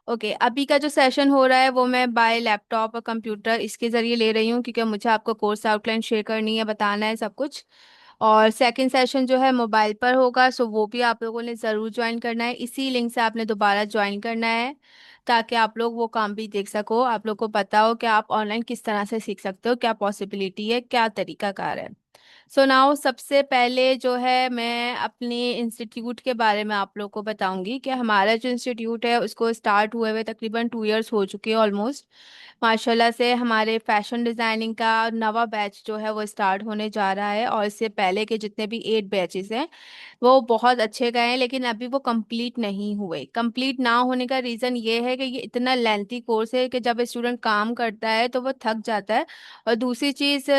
Okay, अभी का जो सेशन हो रहा है वो मैं बाय लैपटॉप और कंप्यूटर इसके ज़रिए ले रही हूँ, क्योंकि मुझे आपको कोर्स आउटलाइन शेयर करनी है, बताना है सब कुछ। और सेकंड सेशन जो है मोबाइल पर होगा, सो वो भी आप लोगों ने ज़रूर ज्वाइन करना है। इसी लिंक से आपने दोबारा ज्वाइन करना है, ताकि आप लोग वो काम भी देख सको, आप लोग को पता हो कि आप ऑनलाइन किस तरह से सीख सकते हो, क्या पॉसिबिलिटी है, क्या तरीका कार है। सो नाउ सबसे पहले जो है मैं अपने इंस्टीट्यूट के बारे में आप लोग को बताऊंगी कि हमारा जो इंस्टीट्यूट है उसको स्टार्ट हुए हुए तकरीबन 2 इयर्स हो चुके हैं ऑलमोस्ट। माशाल्लाह से हमारे फैशन डिज़ाइनिंग का नवा बैच जो है वो स्टार्ट होने जा रहा है, और इससे पहले के जितने भी 8 बैचेस हैं वो बहुत अच्छे गए हैं, लेकिन अभी वो कंप्लीट नहीं हुए। कंप्लीट ना होने का रीज़न ये है कि ये इतना लेंथी कोर्स है कि जब स्टूडेंट काम करता है तो वो थक जाता है। और दूसरी चीज़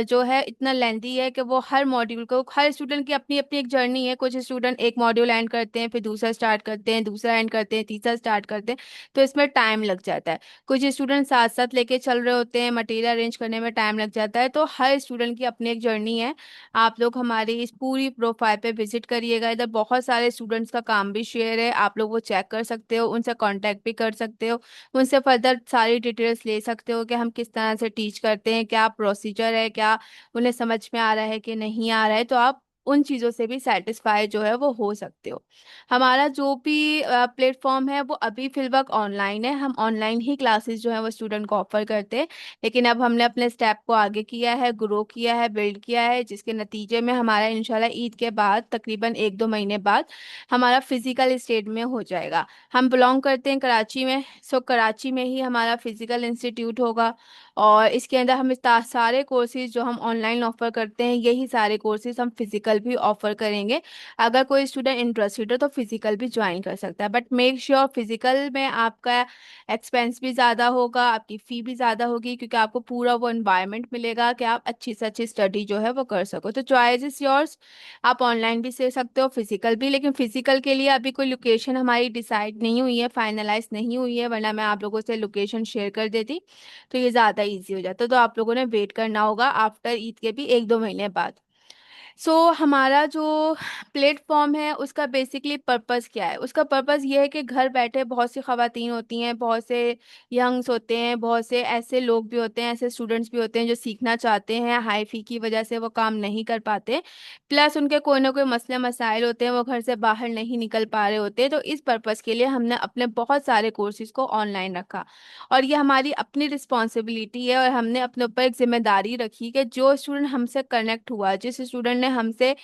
जो है इतना लेंथी है कि वो हर मॉड्यूल को, हर स्टूडेंट की अपनी अपनी एक जर्नी है। कुछ स्टूडेंट एक मॉड्यूल एंड करते हैं, फिर दूसरा स्टार्ट करते हैं, दूसरा एंड करते हैं, तीसरा स्टार्ट करते हैं, तो इसमें टाइम लग जाता है। कुछ स्टूडेंट साथ साथ लेके चल रहे होते हैं, मटेरियल अरेंज करने में टाइम लग जाता है। तो हर स्टूडेंट की अपनी एक जर्नी है। आप लोग हमारी इस पूरी प्रोफाइल पे विजिट करिएगा, इधर बहुत सारे स्टूडेंट्स का काम भी शेयर है, आप लोग वो चेक कर सकते हो, उनसे कांटेक्ट भी कर सकते हो, उनसे फर्दर सारी डिटेल्स ले सकते हो कि हम किस तरह से टीच करते हैं, क्या प्रोसीजर है, क्या उन्हें समझ में आ रहा है कि नहीं आ रहा है। तो आप उन चीज़ों से भी सेटिस्फाई जो है वो हो सकते हो। हमारा जो भी प्लेटफॉर्म है वो अभी फिलवक्त ऑनलाइन है, हम ऑनलाइन ही क्लासेस जो है वो स्टूडेंट को ऑफर करते हैं। लेकिन अब हमने अपने स्टेप को आगे किया है, ग्रो किया है, बिल्ड किया है, जिसके नतीजे में हमारा इंशाल्लाह ईद के बाद तकरीबन 1-2 महीने बाद हमारा फिजिकल स्टेट में हो जाएगा। हम बिलोंग करते हैं कराची में, सो कराची में ही हमारा फिजिकल इंस्टीट्यूट होगा। और इसके अंदर हम सारे कोर्सेज जो हम ऑनलाइन ऑफर करते हैं, यही सारे कोर्सेज हम फिजिकल भी ऑफर करेंगे। अगर कोई स्टूडेंट इंटरेस्टेड हो तो फिजिकल भी ज्वाइन कर सकता है, बट मेक श्योर फिजिकल में आपका एक्सपेंस भी ज़्यादा होगा, आपकी फ़ी भी ज़्यादा होगी, क्योंकि आपको पूरा वो एनवायरनमेंट मिलेगा कि आप अच्छी से अच्छी स्टडी जो है वो कर सको। तो चॉइस इज योर्स, आप ऑनलाइन भी से सकते हो, फिजिकल भी। लेकिन फिजिकल के लिए अभी कोई लोकेशन हमारी डिसाइड नहीं हुई है, फाइनलाइज नहीं हुई है, वरना मैं आप लोगों से लोकेशन शेयर कर देती तो ये ज़्यादा ईजी हो जाता। तो आप लोगों ने वेट करना होगा आफ्टर ईद के भी 1-2 महीने बाद। हमारा जो प्लेटफॉर्म है उसका बेसिकली पर्पस क्या है? उसका पर्पस ये है कि घर बैठे बहुत सी खवातीन होती हैं, बहुत से यंग्स होते हैं, बहुत से ऐसे लोग भी होते हैं, ऐसे स्टूडेंट्स भी होते हैं जो सीखना चाहते हैं, हाई फी की वजह से वो काम नहीं कर पाते, प्लस उनके कोई ना कोई मसले मसाइल होते हैं, वो घर से बाहर नहीं निकल पा रहे होते। तो इस पर्पस के लिए हमने अपने बहुत सारे कोर्सेज को ऑनलाइन रखा, और ये हमारी अपनी रिस्पॉन्सिबिलिटी है, और हमने अपने ऊपर एक जिम्मेदारी रखी कि जो स्टूडेंट हमसे कनेक्ट हुआ, जिस स्टूडेंट ने हमसे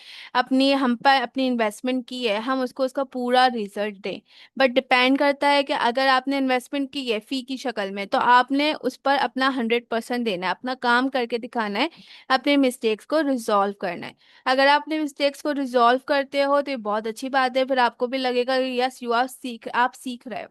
हम पर अपनी इन्वेस्टमेंट की है, हम उसको उसका पूरा रिजल्ट दें। बट डिपेंड करता है कि अगर आपने इन्वेस्टमेंट की है फी की शक्ल में, तो आपने उस पर अपना 100% देना है, अपना काम करके दिखाना है, अपने मिस्टेक्स को रिजॉल्व करना है। अगर आप अपने मिस्टेक्स को रिजॉल्व करते हो तो ये बहुत अच्छी बात है, फिर आपको भी लगेगा कि यस यू आर आप सीख रहे हो।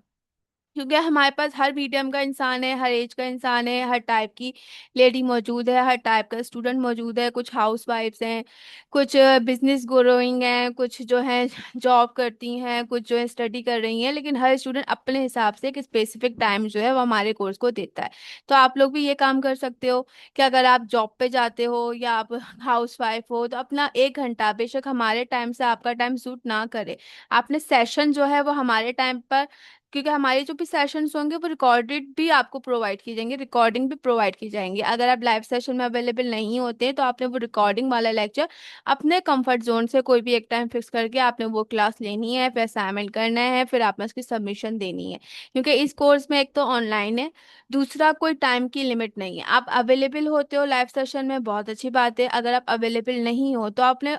क्योंकि हमारे पास हर मीडियम का इंसान है, हर एज का इंसान है, हर टाइप की लेडी मौजूद है, हर टाइप का स्टूडेंट मौजूद है। कुछ हाउस वाइफ्स हैं, कुछ बिजनेस ग्रोइंग हैं, कुछ जो है जॉब करती हैं, कुछ जो है स्टडी कर रही हैं। लेकिन हर स्टूडेंट अपने हिसाब से एक स्पेसिफिक टाइम जो है वो हमारे कोर्स को देता है। तो आप लोग भी ये काम कर सकते हो कि अगर आप जॉब पे जाते हो या आप हाउस वाइफ हो, तो अपना 1 घंटा, बेशक हमारे टाइम से आपका टाइम सूट ना करे, आपने सेशन जो है वो हमारे टाइम पर, क्योंकि हमारे जो भी सेशंस होंगे वो रिकॉर्डेड भी आपको प्रोवाइड की जाएंगे, रिकॉर्डिंग भी प्रोवाइड की जाएंगी। अगर आप लाइव सेशन में अवेलेबल नहीं होते हैं तो आपने वो रिकॉर्डिंग वाला लेक्चर अपने कंफर्ट जोन से कोई भी एक टाइम फिक्स करके आपने वो क्लास लेनी है, फिर असाइनमेंट करना है, फिर आपने उसकी सबमिशन देनी है। क्योंकि इस कोर्स में एक तो ऑनलाइन है, दूसरा कोई टाइम की लिमिट नहीं है। आप अवेलेबल होते हो लाइव सेशन में, बहुत अच्छी बात है। अगर आप अवेलेबल नहीं हो तो आपने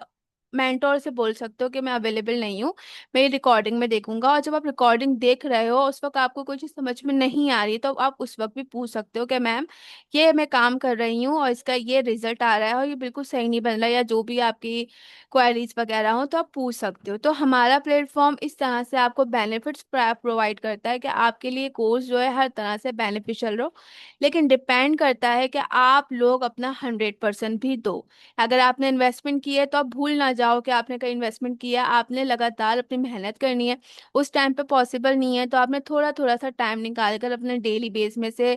मेंटोर से बोल सकते हो कि मैं अवेलेबल नहीं हूँ, मैं रिकॉर्डिंग में देखूंगा। और जब आप रिकॉर्डिंग देख रहे हो उस वक्त आपको कोई चीज़ समझ में नहीं आ रही, तो आप उस वक्त भी पूछ सकते हो कि मैम ये मैं काम कर रही हूँ और इसका ये रिजल्ट आ रहा है और ये बिल्कुल सही नहीं बन रहा, या जो भी आपकी क्वेरीज वगैरह हो तो आप पूछ सकते हो। तो हमारा प्लेटफॉर्म इस तरह से आपको बेनिफिट्स प्रोवाइड करता है कि आपके लिए कोर्स जो है हर तरह से बेनिफिशियल हो। लेकिन डिपेंड करता है कि आप लोग अपना 100% भी दो। अगर आपने इन्वेस्टमेंट की है तो आप भूल ना जाओ कि आपने कहीं इन्वेस्टमेंट किया, आपने लगातार अपनी मेहनत करनी है। उस टाइम पे पॉसिबल नहीं है तो आपने थोड़ा थोड़ा सा टाइम निकाल कर अपने डेली बेस में से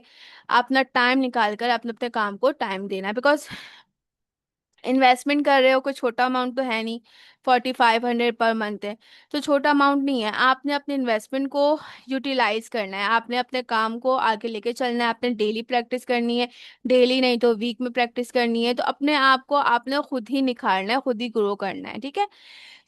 अपना टाइम निकाल कर अपने अपने काम को टाइम देना है। बिकॉज इन्वेस्टमेंट कर रहे हो, कोई छोटा अमाउंट तो है नहीं, 4500 पर मंथ है, तो छोटा अमाउंट नहीं है। आपने अपने इन्वेस्टमेंट को यूटिलाइज करना है, आपने अपने काम को आगे लेके चलना है, आपने डेली प्रैक्टिस करनी है, डेली नहीं तो वीक में प्रैक्टिस करनी है, तो अपने आप को आपने खुद ही निखारना है, खुद ही ग्रो करना है, ठीक है।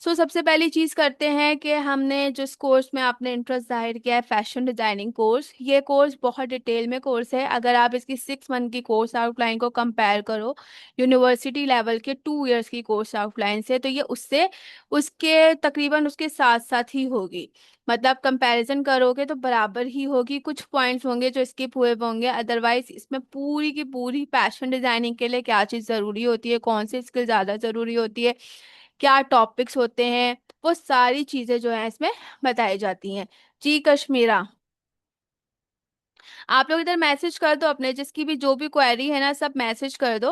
सबसे पहली चीज करते हैं कि हमने जिस कोर्स में आपने इंटरेस्ट जाहिर किया है, फैशन डिजाइनिंग कोर्स, ये कोर्स बहुत डिटेल में कोर्स है। अगर आप इसकी 6 मंथ की कोर्स आउटलाइन को कंपेयर करो यूनिवर्सिटी लेवल के 2 इयर्स की कोर्स आउटलाइन से, तो ये उससे उसके तकरीबन उसके साथ साथ ही होगी। मतलब कंपैरिजन करोगे तो बराबर ही होगी, कुछ पॉइंट्स होंगे जो स्किप हुए होंगे, अदरवाइज इसमें पूरी की पूरी फैशन डिजाइनिंग के लिए क्या चीज़ ज़रूरी होती है, कौन सी स्किल ज़्यादा ज़रूरी होती है, क्या टॉपिक्स होते हैं, वो सारी चीजें जो है इसमें बताई जाती हैं। जी कश्मीरा, आप लोग इधर मैसेज कर दो, अपने जिसकी भी जो भी क्वेरी है ना सब मैसेज कर दो।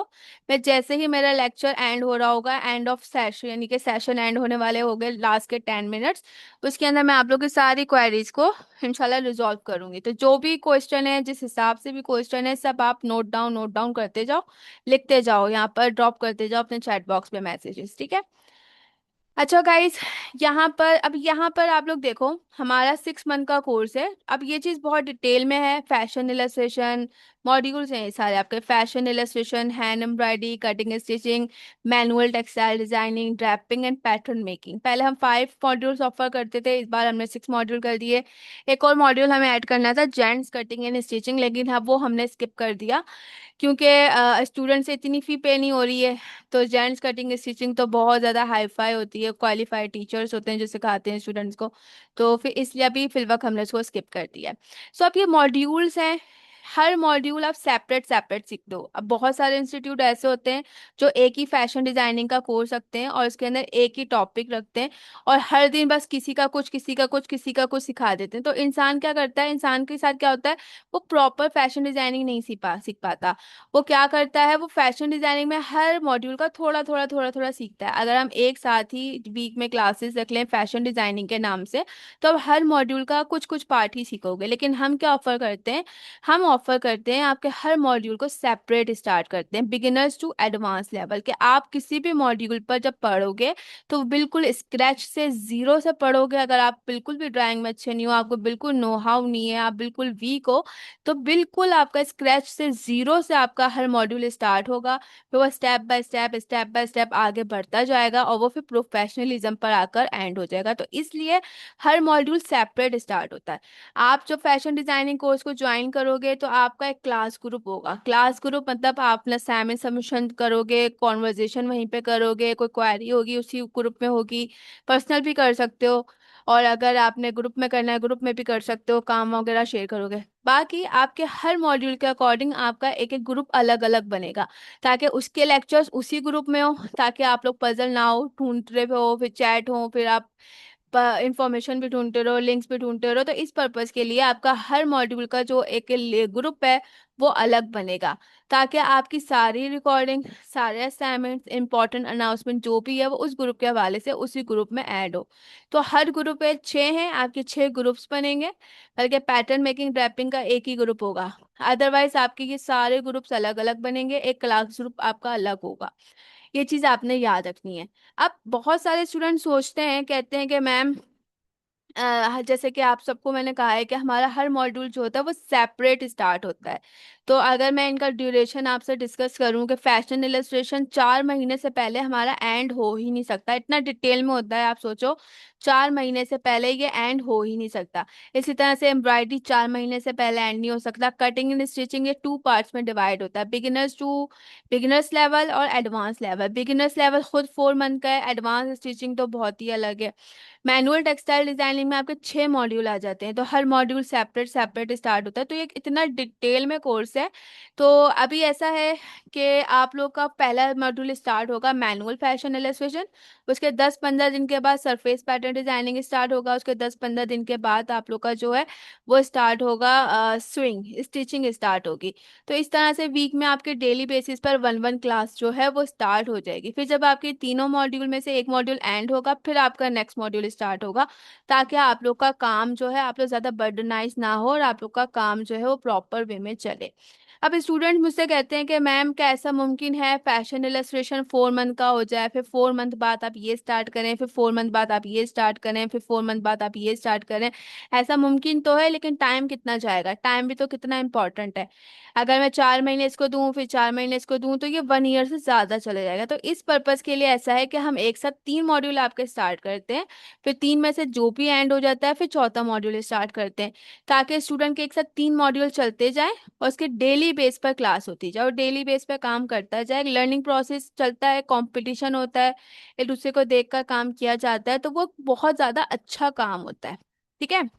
मैं जैसे ही मेरा लेक्चर एंड हो रहा होगा, एंड ऑफ सेशन यानी कि सेशन एंड होने वाले हो गए लास्ट के 10 मिनट्स, उसके अंदर मैं आप लोग की सारी क्वेरीज को इंशाल्लाह रिजॉल्व करूंगी। तो जो भी क्वेश्चन है, जिस हिसाब से भी क्वेश्चन है, सब आप नोट डाउन करते जाओ, लिखते जाओ, यहाँ पर ड्रॉप करते जाओ अपने चैट बॉक्स में मैसेजेस, ठीक है। अच्छा गाइस, यहाँ पर आप लोग देखो, हमारा 6 मंथ का कोर्स है। अब ये चीज़ बहुत डिटेल में है, फैशन इलस्ट्रेशन मॉड्यूल्स हैं ये सारे आपके, fashion illustration, hand embroidery, cutting stitching, manual textile designing, draping and pattern making. पहले हम 5 मॉड्यूल्स ऑफर करते थे, इस बार हमने 6 मॉड्यूल कर दिए। एक और मॉड्यूल हमें ऐड करना था, जेंट्स कटिंग एंड स्टिचिंग, लेकिन अब वो हमने स्किप कर दिया क्योंकि स्टूडेंट से इतनी फी पे नहीं हो रही है। तो जेंट्स कटिंग स्टिचिंग तो बहुत ज़्यादा हाई फाई होती है, क्वालिफाइड टीचर्स होते हैं जो सिखाते हैं स्टूडेंट्स को, तो फिर इसलिए अभी फिलवक्त हमने इसको स्किप कर दिया है। अब ये मॉड्यूल्स हैं, हर मॉड्यूल आप सेपरेट सेपरेट सीख दो। अब बहुत सारे इंस्टीट्यूट ऐसे होते हैं जो एक ही फैशन डिजाइनिंग का कोर्स रखते हैं और उसके अंदर एक ही टॉपिक रखते हैं, और हर दिन बस किसी का कुछ किसी का कुछ किसी का कुछ सिखा देते हैं। तो इंसान क्या करता है, इंसान के साथ क्या होता है, वो प्रॉपर फैशन डिजाइनिंग नहीं सीख पाता। वो क्या करता है, वो फैशन डिजाइनिंग में हर मॉड्यूल का थोड़ा थोड़ा सीखता है। अगर हम एक साथ ही वीक में क्लासेस रख लें फैशन डिजाइनिंग के नाम से, तो अब हर मॉड्यूल का कुछ कुछ पार्ट ही सीखोगे। लेकिन हम क्या ऑफर करते हैं, हम ऑफर करते हैं आपके हर मॉड्यूल को सेपरेट स्टार्ट करते हैं, बिगिनर्स टू एडवांस लेवल के। आप किसी भी मॉड्यूल पर जब पढ़ोगे तो बिल्कुल स्क्रैच से, जीरो से पढ़ोगे। अगर आप बिल्कुल भी ड्राइंग में अच्छे नहीं हो, आपको बिल्कुल नो हाउ नहीं है, आप बिल्कुल वीक हो, तो बिल्कुल आपका स्क्रैच से, जीरो से आपका हर मॉड्यूल स्टार्ट होगा। फिर वो स्टेप बाय स्टेप आगे बढ़ता जाएगा और वो फिर प्रोफेशनलिज्म पर आकर एंड हो जाएगा। तो इसलिए हर मॉड्यूल सेपरेट स्टार्ट होता है। आप जब फैशन डिजाइनिंग कोर्स को ज्वाइन करोगे तो आपका एक क्लास ग्रुप होगा। क्लास ग्रुप मतलब आप अपना असाइनमेंट सबमिशन करोगे, कॉन्वर्जेशन वहीं पे करोगे, कोई क्वेरी होगी उसी ग्रुप में होगी, पर्सनल भी कर सकते हो, और अगर आपने ग्रुप में करना है ग्रुप में भी कर सकते हो, काम वगैरह शेयर करोगे। बाकी आपके हर मॉड्यूल के अकॉर्डिंग आपका एक एक ग्रुप अलग अलग बनेगा, ताकि उसके लेक्चर्स उसी ग्रुप में हो, ताकि आप लोग पजल ना हो, ढूंढ रहे हो, फिर चैट हो, फिर आप इंफॉर्मेशन भी ढूंढते रहो, लिंक्स भी ढूंढते रहो। तो इस पर्पज के लिए आपका हर मॉड्यूल का जो एक ग्रुप है वो अलग बनेगा, ताकि आपकी सारी रिकॉर्डिंग, सारे असाइनमेंट्स, इंपॉर्टेंट अनाउंसमेंट जो भी है वो उस ग्रुप के हवाले से उसी ग्रुप में ऐड हो। तो हर ग्रुप पे 6 हैं, आपके 6 ग्रुप्स बनेंगे, बल्कि पैटर्न मेकिंग ड्रैपिंग का एक ही ग्रुप होगा। अदरवाइज आपके ये सारे ग्रुप्स अलग अलग बनेंगे, एक क्लास ग्रुप आपका अलग होगा। ये चीज़ आपने याद रखनी है। अब बहुत सारे स्टूडेंट सोचते हैं, कहते हैं कि मैम जैसे कि आप सबको मैंने कहा है कि हमारा हर मॉड्यूल जो होता है वो सेपरेट स्टार्ट होता है। तो अगर मैं इनका ड्यूरेशन आपसे डिस्कस करूं कि फैशन इलस्ट्रेशन 4 महीने से पहले हमारा एंड हो ही नहीं सकता, इतना डिटेल में होता है, आप सोचो 4 महीने से पहले ये एंड हो ही नहीं सकता। इसी तरह से एम्ब्रॉयडरी 4 महीने से पहले एंड नहीं हो सकता। कटिंग एंड स्टिचिंग ये 2 पार्ट्स में डिवाइड होता है, बिगिनर्स लेवल और एडवांस लेवल। बिगिनर्स लेवल खुद 4 मंथ का है, एडवांस स्टिचिंग तो बहुत ही अलग है। मैनुअल टेक्सटाइल डिजाइनिंग में आपके 6 मॉड्यूल आ जाते हैं, तो हर मॉड्यूल सेपरेट सेपरेट स्टार्ट होता है। तो ये इतना डिटेल में कोर्स है। तो अभी ऐसा है कि आप लोग का पहला मॉड्यूल स्टार्ट होगा मैनुअल फैशन इलस्ट्रेशन, उसके 10-15 दिन के बाद सरफेस पैटर्न डिजाइनिंग स्टार्ट होगा, उसके 10-15 दिन के बाद आप लोग का जो है वो स्टार्ट होगा, स्विंग स्टिचिंग स्टार्ट होगी। तो इस तरह से वीक में आपके डेली बेसिस पर वन वन क्लास जो है वो स्टार्ट हो जाएगी। फिर जब आपके तीनों मॉड्यूल में से एक मॉड्यूल एंड होगा, फिर आपका नेक्स्ट मॉड्यूल स्टार्ट होगा, ताकि आप लोग का काम जो है, आप लोग ज़्यादा बर्डनाइज ना हो और आप लोग का काम जो है वो प्रॉपर वे में चले। अब स्टूडेंट मुझसे कहते हैं कि मैम क्या ऐसा मुमकिन है फैशन इलस्ट्रेशन 4 मंथ का हो जाए, फिर 4 मंथ बाद आप ये स्टार्ट करें, फिर 4 मंथ बाद आप ये स्टार्ट करें, फिर 4 मंथ बाद आप ये स्टार्ट करें। ऐसा मुमकिन तो है, लेकिन टाइम कितना जाएगा, टाइम भी तो कितना इंपॉर्टेंट है। अगर मैं 4 महीने इसको दूं, फिर 4 महीने इसको दूं, तो ये 1 ईयर से ज़्यादा चले जाएगा। तो इस पर्पज़ के लिए ऐसा है कि हम एक साथ 3 मॉड्यूल आपके स्टार्ट करते हैं, फिर 3 में से जो भी एंड हो जाता है फिर चौथा मॉड्यूल स्टार्ट करते हैं, ताकि स्टूडेंट के एक साथ 3 मॉड्यूल चलते जाएं और उसके डेली बेस पर क्लास होती जाए और डेली बेस पर काम करता जाए। लर्निंग प्रोसेस चलता है, कंपटीशन होता है, एक दूसरे को देखकर काम किया जाता है, तो वो बहुत ज़्यादा अच्छा काम होता है। ठीक है।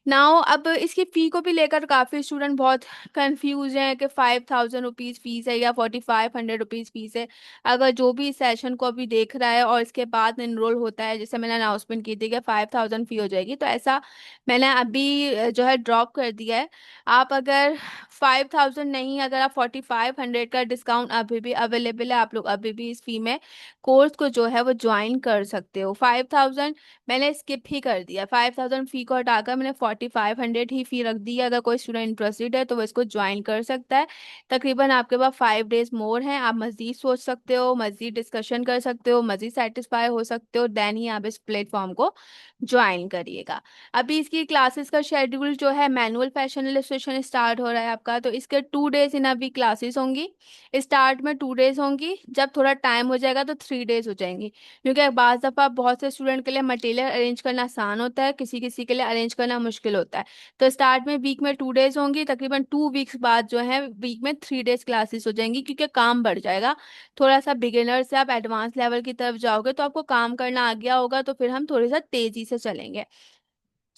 नाउ अब इसकी फ़ी को भी लेकर काफ़ी स्टूडेंट बहुत कंफ्यूज हैं कि 5,000 रुपीज़ फीस है या 4,500 रुपीज़ फीस है। अगर जो भी इस सेशन को अभी देख रहा है और इसके बाद इनरोल होता है, जैसे मैंने अनाउंसमेंट की थी कि 5,000 फ़ी हो जाएगी, तो ऐसा मैंने अभी जो है ड्रॉप कर दिया है। आप अगर 5,000 नहीं, अगर आप 4,500 का डिस्काउंट अभी भी अवेलेबल है, आप लोग अभी भी इस फी में कोर्स को जो है वो ज्वाइन कर सकते हो। 5,000 मैंने स्किप ही कर दिया, 5,000 फी को हटाकर मैंने 4,500 ही फी रख दी है। अगर कोई स्टूडेंट इंटरेस्टेड है तो वो इसको ज्वाइन कर सकता है। तकरीबन आपके पास 5 डेज मोर हैं, आप मज़ीद सोच सकते हो, मज़ीद डिस्कशन कर सकते हो, मज़ीद सेटिस्फाई हो सकते हो, देन ही आप इस प्लेटफॉर्म को ज्वाइन करिएगा। अभी इसकी क्लासेस का शेड्यूल जो है, मैनुअल फैशन इलस्ट्रेशन स्टार्ट हो रहा है आपका, तो इसके 2 डेज इन अभी क्लासेस होंगी। स्टार्ट में 2 डेज होंगी, जब थोड़ा टाइम हो जाएगा तो 3 डेज हो जाएंगी, क्योंकि बाज़ दफ़ा बहुत से स्टूडेंट के लिए मटेरियल अरेंज करना आसान होता है, किसी किसी के लिए अरेंज करना मुश्किल होता है। तो स्टार्ट में वीक में 2 डेज होंगी, तकरीबन 2 वीक्स बाद जो है वीक में 3 डेज क्लासेस हो जाएंगी, क्योंकि काम बढ़ जाएगा। थोड़ा सा बिगिनर से आप एडवांस लेवल की तरफ जाओगे तो आपको काम करना आ गया होगा, तो फिर हम थोड़ी सा तेजी से चलेंगे।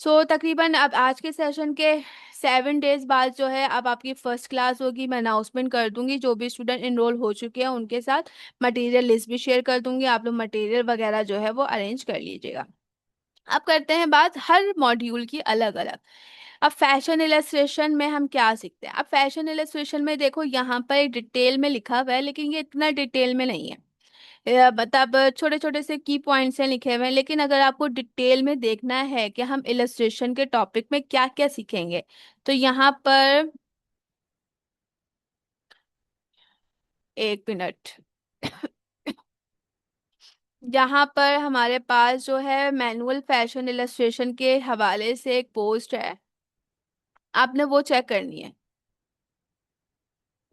तकरीबन अब आज के सेशन के 7 डेज बाद जो है अब आपकी फर्स्ट क्लास होगी। मैं अनाउंसमेंट कर दूंगी, जो भी स्टूडेंट इनरोल हो चुके हैं उनके साथ मटेरियल लिस्ट भी शेयर कर दूंगी, आप लोग मटेरियल वगैरह जो है वो अरेंज कर लीजिएगा। अब करते हैं बात हर मॉड्यूल की अलग अलग। अब फैशन इलस्ट्रेशन में हम क्या सीखते हैं? अब फैशन इलस्ट्रेशन में देखो, यहाँ पर एक डिटेल में लिखा हुआ है, लेकिन ये इतना डिटेल में नहीं है। मतलब छोटे छोटे से की पॉइंट्स हैं लिखे हुए हैं, लेकिन अगर आपको डिटेल में देखना है कि हम इलस्ट्रेशन के टॉपिक में क्या क्या सीखेंगे, तो यहाँ पर 1 मिनट। यहाँ पर हमारे पास जो है मैनुअल फैशन इलस्ट्रेशन के हवाले से एक पोस्ट है, आपने वो चेक करनी है।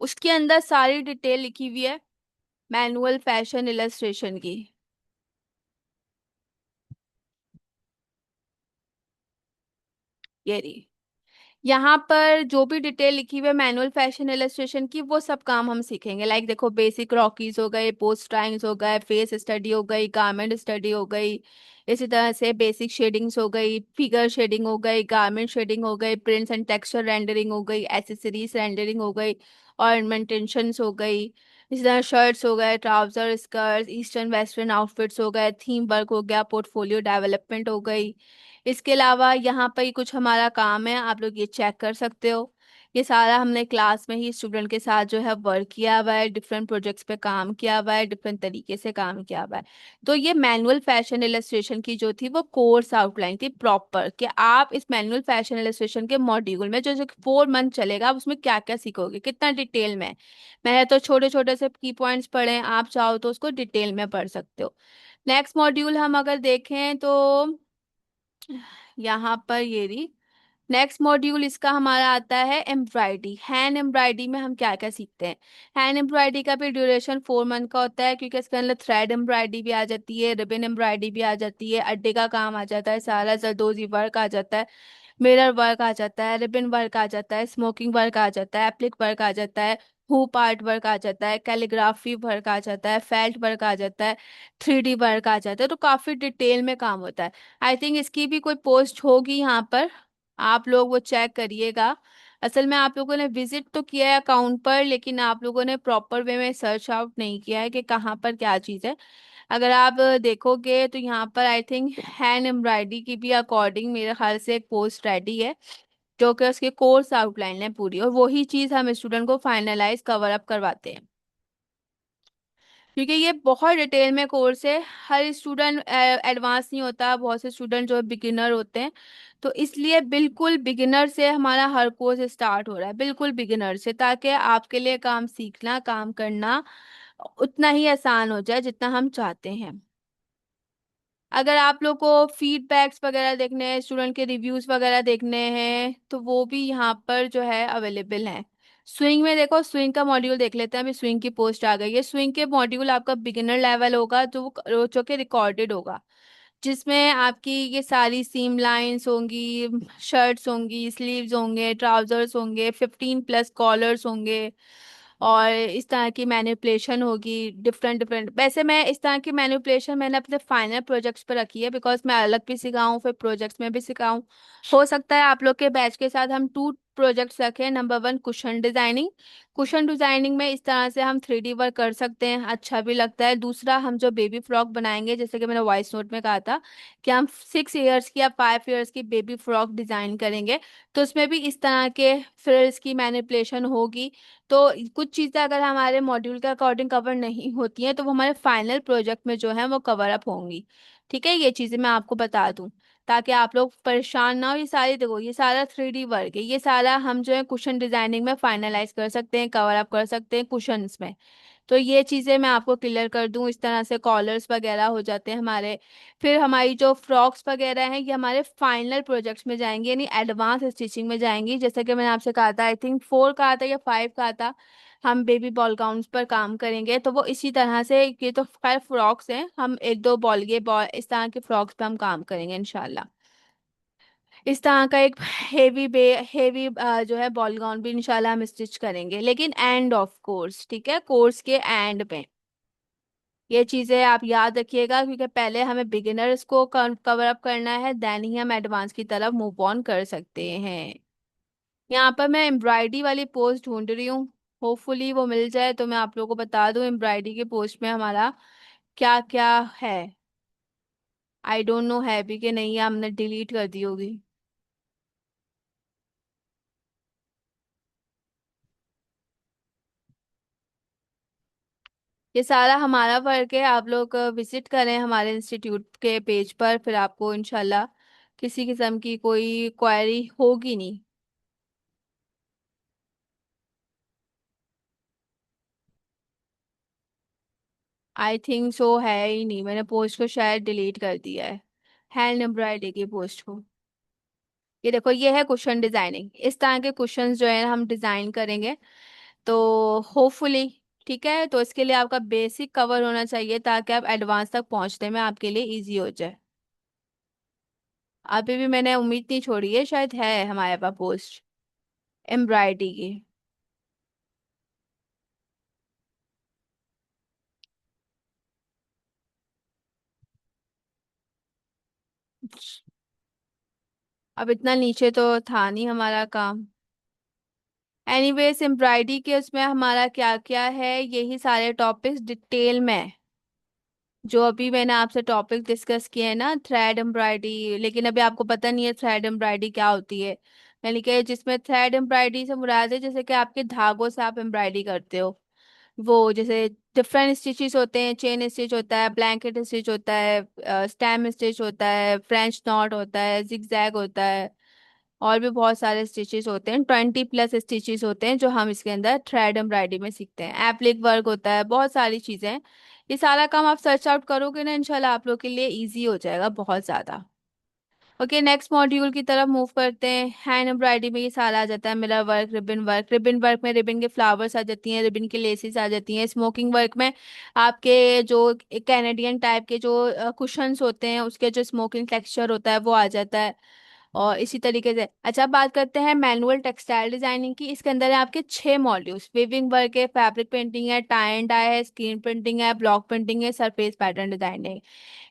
उसके अंदर सारी डिटेल लिखी हुई है मैनुअल फैशन इलस्ट्रेशन की। ये रही, यहाँ पर जो भी डिटेल लिखी हुई है मैनुअल फैशन इलस्ट्रेशन की, वो सब काम हम सीखेंगे। लाइक देखो, बेसिक रॉकीज हो गए, पोस्ट ड्राइंग्स हो गए, फेस स्टडी हो गई, गारमेंट स्टडी हो गई, इसी तरह से बेसिक शेडिंग्स हो गई, फिगर शेडिंग हो गई, गारमेंट शेडिंग हो गई, प्रिंट्स एंड टेक्सचर रेंडरिंग हो गई, एसेसरीज रेंडरिंग हो गई, ऑर्नामेंटेशंस हो गई, इसी तरह शर्ट्स हो गए, trouser, skirt, eastern western outfits हो गए, थीम वर्क हो गया, पोर्टफोलियो डेवलपमेंट हो गई। इसके अलावा यहाँ पर ही कुछ हमारा काम है, आप लोग ये चेक कर सकते हो। ये सारा हमने क्लास में ही स्टूडेंट के साथ जो है वर्क किया हुआ है, डिफरेंट प्रोजेक्ट्स पे काम किया हुआ है, डिफरेंट तरीके से काम किया हुआ है। तो ये मैनुअल फैशन इलस्ट्रेशन की जो थी वो कोर्स आउटलाइन थी प्रॉपर, कि आप इस मैनुअल फैशन इलस्ट्रेशन के मॉड्यूल में जो जो 4 मंथ चलेगा आप उसमें क्या क्या सीखोगे, कितना डिटेल में। मैंने तो छोटे छोटे से की पॉइंट्स पढ़े हैं, आप चाहो तो उसको डिटेल में पढ़ सकते हो। नेक्स्ट मॉड्यूल हम अगर देखें तो यहाँ पर ये रही, नेक्स्ट मॉड्यूल इसका हमारा आता है एम्ब्रॉयडरी। हैंड एम्ब्रॉयडरी में हम क्या क्या सीखते हैं? हैंड एम्ब्रॉयडरी का भी ड्यूरेशन 4 मंथ का होता है, क्योंकि इसके अंदर थ्रेड एम्ब्रॉयडरी भी आ जाती है, रिबन एम्ब्रॉयडरी भी आ जाती है, अड्डे का काम आ जाता है, सारा जरदोजी वर्क आ जाता है, मिरर वर्क आ जाता है, रिबन वर्क आ जाता है, स्मोकिंग वर्क आ जाता है, एप्लिक वर्क आ जाता है, हुप आर्ट वर्क आ जाता है, कैलीग्राफी वर्क आ जाता है, फेल्ट वर्क आ जाता है, 3D वर्क आ जाता है। तो काफी डिटेल में काम होता है। आई थिंक इसकी भी कोई पोस्ट होगी यहाँ पर, आप लोग वो चेक करिएगा। असल में आप लोगों ने विजिट तो किया है अकाउंट पर, लेकिन आप लोगों ने प्रॉपर वे में सर्च आउट नहीं किया है कि कहाँ पर क्या चीज़ है। अगर आप देखोगे तो यहाँ पर आई थिंक हैंड एम्ब्रॉयडरी की भी अकॉर्डिंग मेरे ख्याल से एक पोस्ट रेडी है, जो कि उसके कोर्स आउटलाइन है पूरी, और वही चीज़ हम स्टूडेंट को फाइनलाइज कवर अप करवाते हैं। क्योंकि ये बहुत डिटेल में कोर्स है। हर स्टूडेंट एडवांस नहीं होता, बहुत से स्टूडेंट जो बिगिनर होते हैं। तो इसलिए बिल्कुल बिगिनर से हमारा हर कोर्स स्टार्ट हो रहा है, बिल्कुल बिगिनर से, ताकि आपके लिए काम सीखना, काम करना उतना ही आसान हो जाए जितना हम चाहते हैं। अगर आप लोग को फीडबैक्स वगैरह देखने हैं, स्टूडेंट के रिव्यूज वगैरह देखने हैं, तो वो भी यहाँ पर जो है अवेलेबल हैं। स्विंग में देखो, स्विंग का मॉड्यूल देख लेते हैं। अभी स्विंग की पोस्ट आ गई है। स्विंग के मॉड्यूल आपका बिगिनर लेवल होगा, जो कि रिकॉर्डेड होगा, जिसमें आपकी ये सारी सीम लाइंस होंगी, शर्ट्स होंगी, स्लीव्स होंगे, ट्राउजर्स होंगे, 15+ कॉलर्स होंगे, और इस तरह की मैनिपुलेशन होगी, डिफरेंट डिफरेंट। वैसे मैं इस तरह की मैनिपुलेशन मैंने अपने फाइनल प्रोजेक्ट्स पर रखी है, बिकॉज मैं अलग भी सिखाऊं फिर प्रोजेक्ट्स में भी सिखाऊं। हो सकता है आप लोग के बैच के साथ हम 2 प्रोजेक्ट्स रखें। Number 1, cushion designing. Cushion designing में इस तरह से हम 3D वर्क कर सकते हैं, अच्छा भी लगता है। दूसरा, हम जो बेबी फ्रॉक बनाएंगे, जैसे कि मैंने वॉइस नोट में कहा था कि हम 6 इयर्स की या 5 इयर्स की बेबी फ्रॉक डिजाइन करेंगे, तो उसमें भी इस तरह के फ्रिल्स की मैनिपुलेशन होगी। तो कुछ चीज़ें अगर हमारे मॉड्यूल के अकॉर्डिंग कवर नहीं होती हैं, तो वो हमारे फाइनल प्रोजेक्ट में जो है वो कवर अप होंगी। ठीक है, ये चीज़ें मैं आपको बता दूं ताकि आप लोग परेशान ना हो। ये सारी देखो, ये सारा 3D वर्क है, ये सारा हम जो है कुशन डिजाइनिंग में फाइनलाइज कर सकते हैं, कवर अप कर सकते हैं कुशंस में। तो ये चीज़ें मैं आपको क्लियर कर दूं। इस तरह से कॉलर्स वगैरह हो जाते हैं हमारे। फिर हमारी जो फ्रॉक्स वगैरह हैं, ये हमारे फाइनल प्रोजेक्ट्स में जाएंगे, यानी एडवांस स्टिचिंग में जाएंगी। जैसे कि मैंने आपसे कहा था, आई थिंक 4 का था या 5 का था, हम बेबी बॉल गाउन्स पर काम करेंगे। तो वो इसी तरह से, ये तो खैर फ्रॉक्स हैं, हम एक दो बॉल, ये बॉल, इस तरह के फ्रॉक्स पे हम काम करेंगे इंशाल्लाह। इस तरह का एक हेवी जो है बॉल गाउन भी इंशाल्लाह हम स्टिच करेंगे, लेकिन एंड ऑफ कोर्स, ठीक है, कोर्स के एंड पे। ये चीजें आप याद रखिएगा, क्योंकि पहले हमें बिगिनर्स को कवर अप करना है, देन ही हम एडवांस की तरफ मूव ऑन कर सकते हैं। यहाँ पर मैं एम्ब्रॉयडरी वाली पोस्ट ढूंढ रही हूँ। होपफुली वो मिल जाए तो मैं आप लोगों को बता दूँ एम्ब्रॉयडरी के पोस्ट में हमारा क्या क्या है। आई डोंट नो है भी कि नहीं, या हमने डिलीट कर दी होगी। ये सारा हमारा वर्क है। आप लोग विजिट करें हमारे इंस्टीट्यूट के पेज पर, फिर आपको इंशाल्लाह किसी किस्म की कोई क्वेरी होगी नहीं। आई थिंक सो है ही नहीं, मैंने पोस्ट को शायद डिलीट कर दिया है, हैंड एम्ब्रॉयडरी की पोस्ट को। ये देखो, ये है कुशन डिजाइनिंग। इस तरह के कुशंस जो है हम डिजाइन करेंगे। तो होपफुली, ठीक है, तो इसके लिए आपका बेसिक कवर होना चाहिए, ताकि आप एडवांस तक पहुंचने में आपके लिए इजी हो जाए। अभी भी मैंने उम्मीद नहीं छोड़ी है, शायद है हमारे पास पोस्ट एम्ब्रॉयडरी की। अब इतना नीचे तो था नहीं हमारा काम। एनीवेज, एम्ब्रॉयडरी के उसमें हमारा क्या क्या है, यही सारे टॉपिक्स डिटेल में, जो अभी मैंने आपसे टॉपिक डिस्कस किए हैं ना, थ्रेड एम्ब्रॉयडरी। लेकिन अभी आपको पता नहीं है थ्रेड एम्ब्रॉयडरी क्या होती है। यानी कि जिसमें थ्रेड एम्ब्रॉयडरी से मुराद है, जैसे कि आपके धागों से आप एम्ब्रॉयडरी करते हो, वो जैसे डिफरेंट स्टिचेस होते हैं। चेन स्टिच होता है, ब्लैंकेट स्टिच होता है, स्टेम स्टिच होता है, फ्रेंच नॉट होता है, जिगजैग होता है, और भी बहुत सारे स्टिचेस होते हैं। 20+ स्टिचेस होते हैं जो हम इसके अंदर थ्रेड एम्ब्रॉयडरी में सीखते हैं। एप्लिक वर्क होता है, बहुत सारी चीजें हैं। ये सारा काम आप सर्च आउट करोगे ना, इंशाल्लाह आप लोग के लिए इजी हो जाएगा बहुत ज्यादा। ओके, नेक्स्ट मॉड्यूल की तरफ मूव करते हैं। हैंड एम्ब्रॉयडरी में ये सारा आ जाता है, mirror work, ribbon work. Ribbon work में रिबन के फ्लावर्स आ जाती हैं, रिबन के लेसेस आ जाती हैं। स्मोकिंग वर्क में आपके जो कैनेडियन टाइप के जो कुशंस होते हैं, उसके जो स्मोकिंग टेक्सचर होता है वो आ जाता है। और इसी तरीके से, अच्छा, बात करते हैं मैनुअल टेक्सटाइल डिजाइनिंग की। इसके अंदर है आपके 6 मॉड्यूल्स। वीविंग वर्क है, फैब्रिक पेंटिंग है, टाई एंड डाई है, स्क्रीन प्रिंटिंग है, ब्लॉक प्रिंटिंग है, surface pattern designing.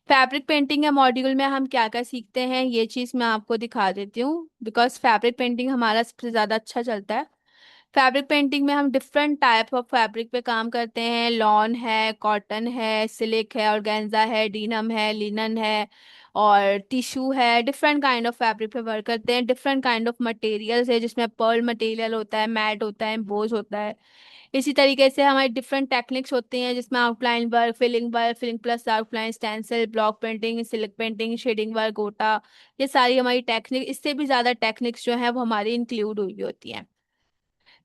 Fabric painting के मॉड्यूल में हम क्या क्या सीखते हैं, ये चीज़ मैं आपको दिखा देती हूँ, बिकॉज फैब्रिक पेंटिंग हमारा सबसे ज़्यादा अच्छा चलता है। फैब्रिक पेंटिंग में हम डिफरेंट टाइप ऑफ फैब्रिक पे काम करते हैं। लॉन है, कॉटन है, सिल्क है, ऑर्गेन्जा है, डीनम है, लिनन है, और टिश्यू है। डिफरेंट काइंड ऑफ फैब्रिक पे वर्क करते हैं। डिफरेंट काइंड ऑफ मटेरियल्स है, जिसमें पर्ल मटेरियल होता है, मैट होता है, एम्बोज होता है। इसी तरीके से हमारी डिफरेंट टेक्निक्स होती हैं, जिसमें outline work, filling plus outline, stencil, block painting, silk painting, shading work, गोटा, ये सारी हमारी टेक्निक, इससे भी ज़्यादा टेक्निक्स जो है वो हमारी इंक्लूड हुई होती हैं।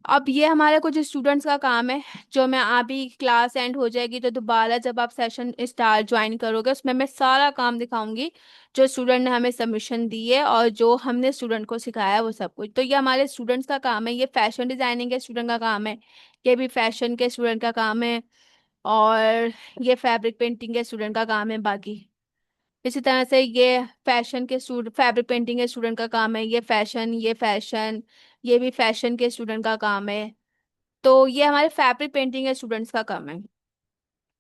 अब ये हमारे कुछ स्टूडेंट्स का काम है, जो मैं अभी क्लास एंड हो जाएगी तो दोबारा जब आप सेशन स्टार्ट ज्वाइन करोगे उसमें मैं सारा काम दिखाऊंगी, जो स्टूडेंट ने हमें सबमिशन दी है और जो हमने स्टूडेंट को सिखाया है वो सब कुछ। तो ये हमारे स्टूडेंट्स का काम है, ये फैशन डिजाइनिंग के स्टूडेंट का काम है, ये भी फैशन के स्टूडेंट का काम है, और ये फैब्रिक पेंटिंग के स्टूडेंट का काम है बाकी। इसी तरह से ये फैशन के स्टूडेंट, फैब्रिक पेंटिंग के स्टूडेंट का काम है, ये फैशन, ये भी फैशन के स्टूडेंट का काम है। तो ये हमारे फैब्रिक पेंटिंग के स्टूडेंट्स का काम है।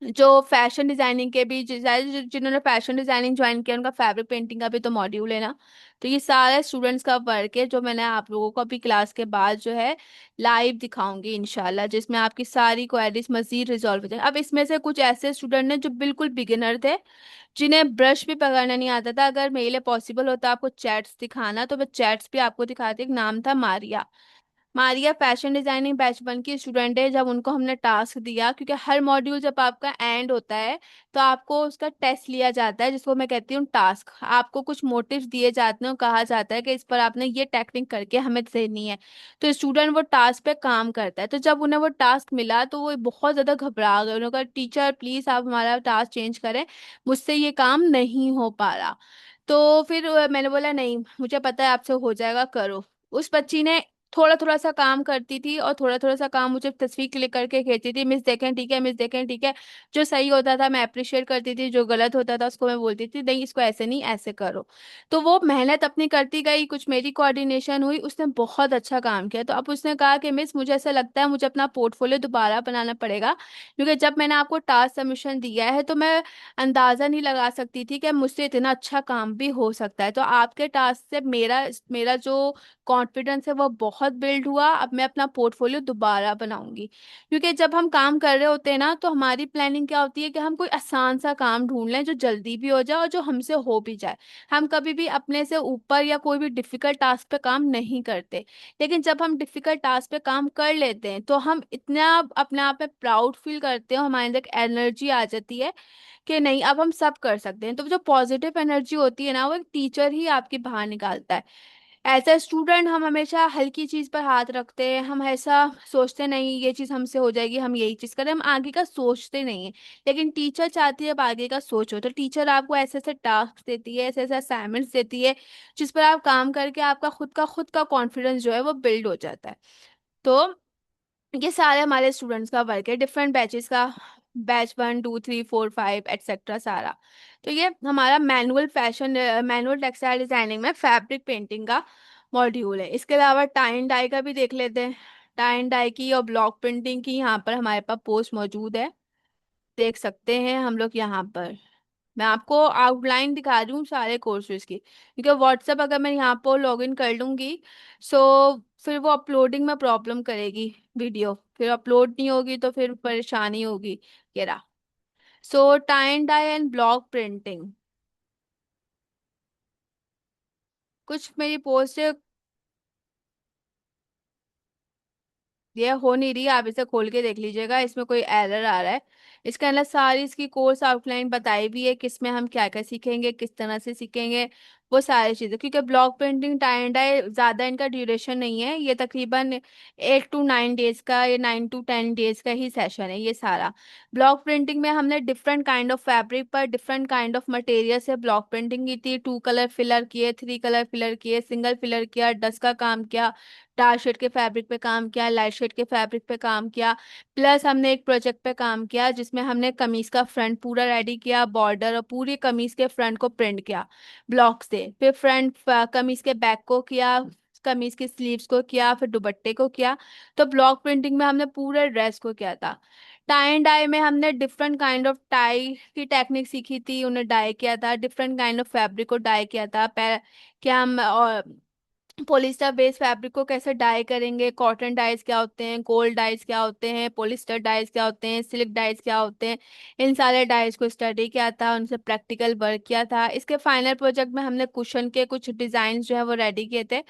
जो फैशन डिजाइनिंग के भी जिन्होंने फैशन डिजाइनिंग ज्वाइन किया उनका फैब्रिक पेंटिंग का भी तो मॉड्यूल है ना। तो ये सारे स्टूडेंट्स का वर्क है, जो मैंने आप लोगों को अभी क्लास के बाद जो है लाइव दिखाऊंगी इंशाल्लाह, जिसमें आपकी सारी क्वेरीज मजीद रिजॉल्व हो जाए। अब इसमें से कुछ ऐसे स्टूडेंट ने जो बिल्कुल बिगिनर थे, जिन्हें ब्रश भी पकड़ना नहीं आता था, अगर मेरे लिए पॉसिबल होता आपको चैट्स दिखाना तो मैं चैट्स भी आपको दिखाती। एक नाम था Maria. Maria fashion designing batch one की स्टूडेंट है। जब उनको हमने टास्क दिया, क्योंकि हर मॉड्यूल जब आपका एंड होता है तो आपको उसका टेस्ट लिया जाता है, जिसको मैं कहती हूँ टास्क। आपको कुछ मोटिव्स दिए जाते हैं और कहा जाता है कि इस पर आपने ये टेक्निक करके हमें देनी है। तो स्टूडेंट वो टास्क पे काम करता है। तो जब उन्हें वो टास्क मिला तो वो बहुत ज्यादा घबरा गए, उन्होंने कहा टीचर प्लीज आप हमारा टास्क चेंज करें, मुझसे ये काम नहीं हो पा रहा। तो फिर मैंने बोला नहीं, मुझे पता है आपसे हो जाएगा, करो। उस बच्ची ने थोड़ा थोड़ा सा काम करती थी और थोड़ा थोड़ा सा काम मुझे तस्वीर क्लिक करके भेजती थी, मिस देखें ठीक है, मिस देखें ठीक है। जो सही होता था मैं अप्रिशिएट करती थी, जो गलत होता था उसको मैं बोलती थी नहीं इसको ऐसे नहीं ऐसे करो। तो वो मेहनत अपनी करती गई, कुछ मेरी कोऑर्डिनेशन हुई, उसने बहुत अच्छा काम किया। तो अब उसने कहा कि मिस मुझे ऐसा लगता है मुझे अपना पोर्टफोलियो दोबारा बनाना पड़ेगा, क्योंकि जब मैंने आपको टास्क सबमिशन दिया है तो मैं अंदाजा नहीं लगा सकती थी कि मुझसे इतना अच्छा काम भी हो सकता है। तो आपके टास्क से मेरा मेरा जो कॉन्फिडेंस है वो बहुत बिल्ड हुआ। अब मैं अपना पोर्टफोलियो दोबारा बनाऊंगी, क्योंकि जब हम काम कर रहे होते हैं ना तो हमारी प्लानिंग क्या होती है कि हम कोई आसान सा काम ढूंढ लें जो जल्दी भी हो जाए और जो हमसे हो भी जाए। हम कभी भी अपने से ऊपर या कोई भी डिफिकल्ट टास्क पे काम नहीं करते। लेकिन जब हम डिफिकल्ट टास्क पे काम कर लेते हैं तो हम इतना अपने आप में प्राउड फील करते हैं, हमारे अंदर एक एनर्जी आ जाती है कि नहीं अब हम सब कर सकते हैं। तो जो पॉजिटिव एनर्जी होती है ना, वो एक टीचर ही आपकी बाहर निकालता है। एज अ स्टूडेंट हम हमेशा हल्की चीज पर हाथ रखते हैं, हम ऐसा सोचते नहीं ये चीज हमसे हो जाएगी हम यही चीज करें, हम आगे का सोचते नहीं है। लेकिन टीचर चाहती है अब आगे का सोचो, तो टीचर आपको ऐसे ऐसे टास्क देती है, ऐसे ऐसे असाइनमेंट्स देती है, जिस पर आप काम करके आपका खुद का कॉन्फिडेंस जो है वो बिल्ड हो जाता है। तो ये सारे हमारे स्टूडेंट्स का वर्क है, डिफरेंट बैचेस का, बैच 1 2 3 4 5 एटसेट्रा सारा। तो ये हमारा मैनुअल टेक्सटाइल डिजाइनिंग में फैब्रिक पेंटिंग का मॉड्यूल है। इसके अलावा टाई एंड डाई का भी देख लेते हैं। टाई एंड डाई की और ब्लॉक प्रिंटिंग की यहाँ पर हमारे पास पोस्ट मौजूद है, देख सकते हैं हम लोग यहाँ पर। मैं आपको आउटलाइन दिखा रही हूँ सारे कोर्सेज की, क्योंकि व्हाट्सएप अगर मैं यहाँ पर लॉग इन कर लूंगी सो फिर वो अपलोडिंग में प्रॉब्लम करेगी, वीडियो फिर अपलोड नहीं होगी तो फिर परेशानी होगी। ये रहा। So tie and dye and block printing, कुछ मेरी पोस्ट ये हो नहीं रही, आप इसे खोल के देख लीजिएगा, इसमें कोई एरर आ रहा है। इसके अंदर सारी इसकी कोर्स आउटलाइन बताई भी है, किसमें हम क्या क्या सीखेंगे, किस तरह से सीखेंगे, वो सारी चीजें। क्योंकि block printing tie and dye ज्यादा इनका ड्यूरेशन नहीं है, ये तकरीबन 8 to 9 डेज का, ये 9 to 10 डेज का ही सेशन है ये सारा। ब्लॉक प्रिंटिंग में हमने डिफरेंट काइंड ऑफ फैब्रिक पर डिफरेंट काइंड ऑफ मटेरियल से ब्लॉक प्रिंटिंग की थी। 2 कलर फिलर किए, 3 कलर फिलर किए, सिंगल फिलर किया, डस्ट का काम किया, डार्क शेड के फैब्रिक पे काम किया, लाइट शेड के फैब्रिक पे काम किया। प्लस हमने एक प्रोजेक्ट पे काम किया जिसमें हमने कमीज का फ्रंट पूरा रेडी किया, बॉर्डर और पूरी कमीज के फ्रंट को प्रिंट किया ब्लॉक से। फिर फ्रंट कमीज के बैक को किया, कमीज की स्लीव्स को किया, फिर दुपट्टे को किया। तो ब्लॉक प्रिंटिंग में हमने पूरे ड्रेस को किया था। टाई एंड डाई में हमने डिफरेंट काइंड ऑफ टाई की टेक्निक सीखी थी, उन्हें डाई किया था, डिफरेंट काइंड ऑफ फैब्रिक को डाई किया था। क्या हम पोलिस्टर बेस्ड फैब्रिक को कैसे डाई करेंगे, कॉटन डाइज क्या होते हैं, गोल्ड डाइज क्या होते हैं, पॉलिस्टर डाइज क्या होते हैं, सिल्क डाइज क्या होते हैं, इन सारे डाइज को स्टडी किया था, उनसे प्रैक्टिकल वर्क किया था। इसके फाइनल प्रोजेक्ट में हमने कुशन के कुछ डिजाइन जो है वो रेडी किए थे।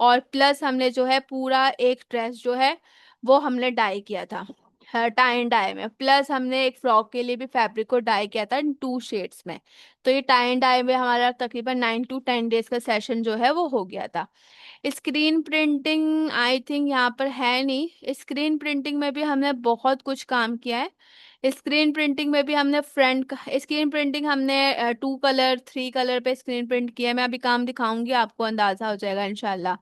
और प्लस हमने जो है पूरा एक ड्रेस जो है वो हमने डाई किया था, टाई एंड डाई में। प्लस हमने एक फ्रॉक के लिए भी फैब्रिक को डाई किया था 2 शेड्स में। तो ये टाई एंड डाई में हमारा तकरीबन 9 to 10 डेज का सेशन जो है वो हो गया था। स्क्रीन प्रिंटिंग आई थिंक यहाँ पर है नहीं। स्क्रीन प्रिंटिंग में भी हमने बहुत कुछ काम किया है। स्क्रीन प्रिंटिंग में भी हमने फ्रंट स्क्रीन प्रिंटिंग हमने 2 कलर 3 कलर पे स्क्रीन प्रिंट किया है। मैं अभी काम दिखाऊंगी, आपको अंदाजा हो जाएगा इंशाल्लाह।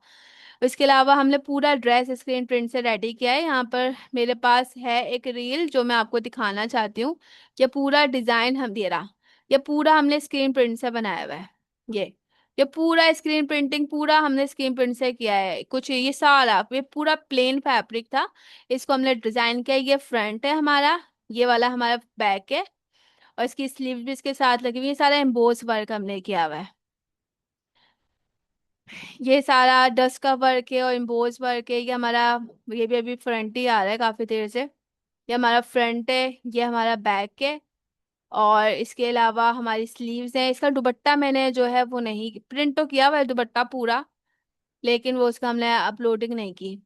इसके अलावा हमने पूरा ड्रेस स्क्रीन प्रिंट से रेडी किया है। यहाँ पर मेरे पास है एक रील जो मैं आपको दिखाना चाहती हूँ। ये पूरा डिजाइन हम दे रहा, ये पूरा हमने स्क्रीन प्रिंट से बनाया हुआ है। ये ये पूरा स्क्रीन प्रिंटिंग पूरा हमने स्क्रीन प्रिंट से किया है। कुछ ये सारा ये पूरा प्लेन फैब्रिक था, इसको हमने डिजाइन किया। ये फ्रंट है हमारा, ये वाला हमारा बैक है, और इसकी स्लीव भी इसके साथ लगी हुई है। ये सारा एम्बोस वर्क हमने किया हुआ है। ये सारा डस्ट का वर्क है और एम्बोस वर्क है। ये हमारा, ये भी अभी फ्रंट ही आ रहा है काफी देर से। ये हमारा फ्रंट है, ये हमारा बैक है। और इसके अलावा हमारी स्लीव्स हैं। इसका दुपट्टा मैंने जो है वो नहीं प्रिंट तो किया हुआ है दुपट्टा पूरा, लेकिन वो उसका हमने अपलोडिंग नहीं की।